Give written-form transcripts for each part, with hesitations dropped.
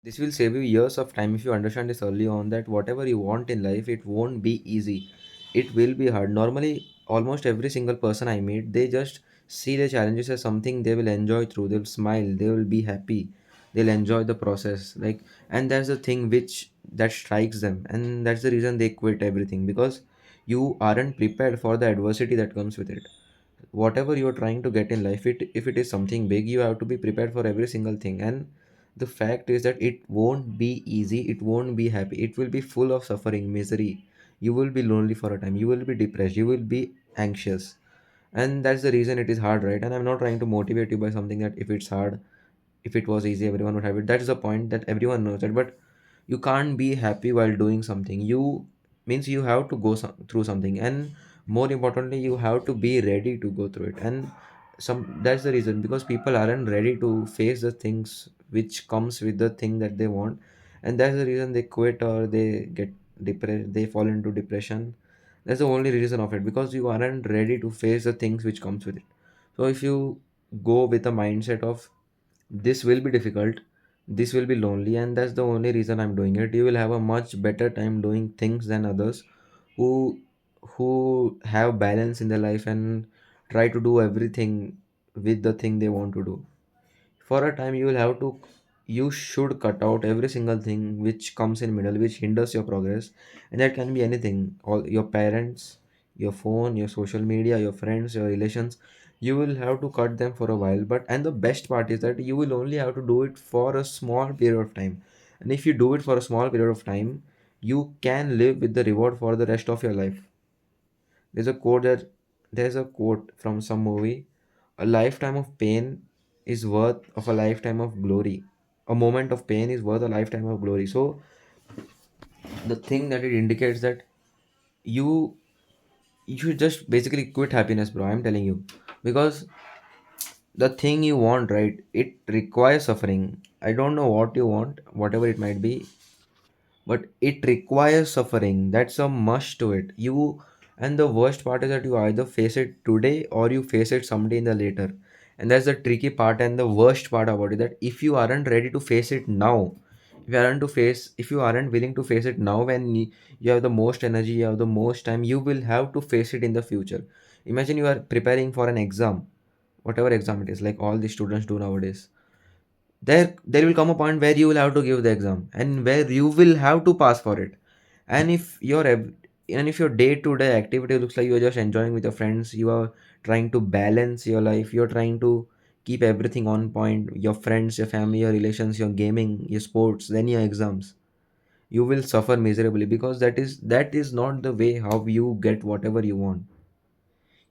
This will save you years of time if you understand this early on, that whatever you want in life, it won't be easy. It will be hard. Normally, almost every single person I meet, they just see the challenges as something they will enjoy through. They'll smile, they will be happy, they'll enjoy the process. Like, and that's the thing which that strikes them, and that's the reason they quit everything, because you aren't prepared for the adversity that comes with it. Whatever you're trying to get in life, it if it is something big, you have to be prepared for every single thing. And the fact is that it won't be easy, it won't be happy, it will be full of suffering, misery. You will be lonely for a time, you will be depressed, you will be anxious. And that's the reason it is hard, right? And I'm not trying to motivate you by something that if it's hard, if it was easy everyone would have it. That is the point, that everyone knows that. But you can't be happy while doing something. You means you have to go through something, and more importantly, you have to be ready to go through it. And that's the reason, because people aren't ready to face the things which comes with the thing that they want. And that's the reason they quit, or they get depressed, they fall into depression. That's the only reason of it, because you aren't ready to face the things which comes with it. So if you go with a mindset of this will be difficult, this will be lonely, and that's the only reason I'm doing it, you will have a much better time doing things than others who who have balance in their life and try to do everything with the thing they want to do. For a time, you should cut out every single thing which comes in middle, which hinders your progress. And that can be anything, all your parents, your phone, your social media, your friends, your relations. You will have to cut them for a while, but and the best part is that you will only have to do it for a small period of time. And if you do it for a small period of time, you can live with the reward for the rest of your life. There's a quote from some movie: a lifetime of pain is worth of a lifetime of glory. A moment of pain is worth a lifetime of glory. So the thing that it indicates that you you should just basically quit happiness, bro. I'm telling you, because the thing you want, right? It requires suffering. I don't know what you want, whatever it might be, but it requires suffering. That's a must to it. And the worst part is that you either face it today or you face it someday in the later. And that's the tricky part and the worst part about it, that if you aren't ready to face it now, if you aren't willing to face it now, when you have the most energy, you have the most time, you will have to face it in the future. Imagine you are preparing for an exam, whatever exam it is, like all the students do nowadays. There will come a point where you will have to give the exam, and where you will have to pass for it. And if your day to day activity looks like you're just enjoying with your friends, you are trying to balance your life, you're trying to keep everything on point, your friends, your family, your relations, your gaming, your sports, then your exams, you will suffer miserably, because that is not the way how you get whatever you want.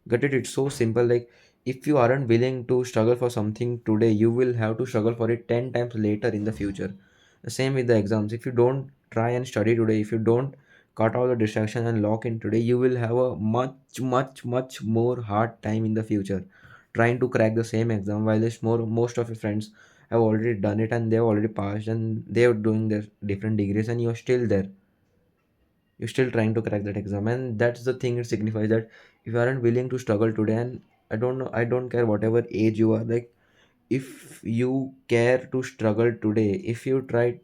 Get it? It's so simple. Like, if you aren't willing to struggle for something today, you will have to struggle for it 10 times later in the future. The same with the exams. If you don't try and study today, if you don't cut all the distraction and lock in today, you will have a much, much, much more hard time in the future trying to crack the same exam, while most of your friends have already done it and they've already passed and they're doing their different degrees, and you're still there, you're still trying to crack that exam. And that's the thing, it signifies that if you aren't willing to struggle today, and I don't know, I don't care whatever age you are, like, if you care to struggle today, if you try,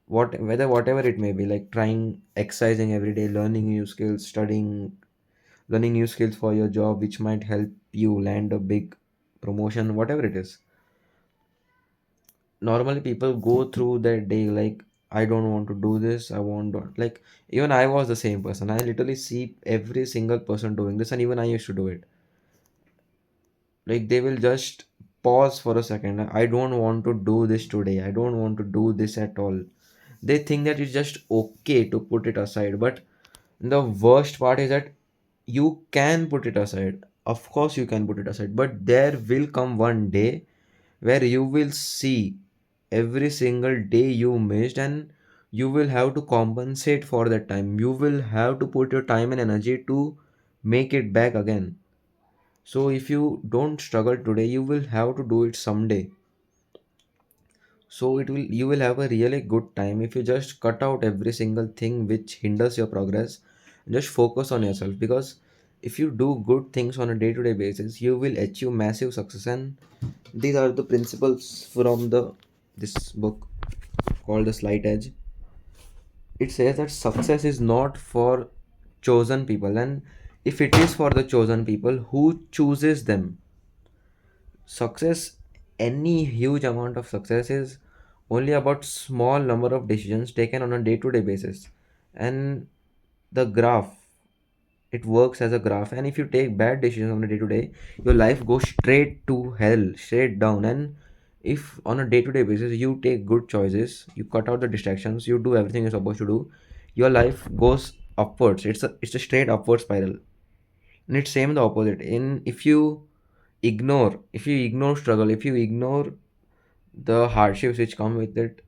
whatever it may be, like trying, exercising every day, learning new skills, studying, learning new skills for your job which might help you land a big promotion, whatever it is. Normally people go through their day like, I don't want to do this, I want to, like, even I was the same person. I literally see every single person doing this, and even I used to do it. Like, they will just pause for a second, I don't want to do this today, I don't want to do this at all. They think that it's just okay to put it aside, but the worst part is that you can put it aside. Of course you can put it aside, but there will come one day where you will see every single day you missed, and you will have to compensate for that time. You will have to put your time and energy to make it back again. So if you don't struggle today, you will have to do it someday. So you will have a really good time if you just cut out every single thing which hinders your progress and just focus on yourself. Because if you do good things on a day-to-day basis, you will achieve massive success. And these are the principles from the this book. called The Slight Edge. It says that success is not for chosen people, and if it is for the chosen people, who chooses them? Success, any huge amount of success is only about small number of decisions taken on a day-to-day basis. And the graph, it works as a graph, and if you take bad decisions on a day-to-day, your life goes straight to hell, straight down. And if on a day-to-day basis you take good choices, you cut out the distractions, you do everything you're supposed to do, your life goes upwards. It's a straight upward spiral. And it's same the opposite. In if you ignore struggle, if you ignore the hardships which come with it,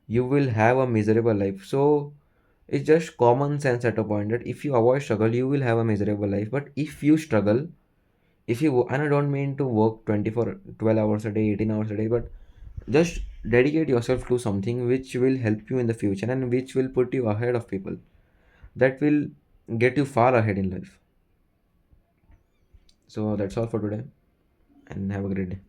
you will have a miserable life. So it's just common sense at a point that if you avoid struggle, you will have a miserable life. But if you struggle, and I don't mean to work 24, 12 hours a day, 18 hours a day, but just dedicate yourself to something which will help you in the future and which will put you ahead of people. That will get you far ahead in life. So that's all for today, and have a great day.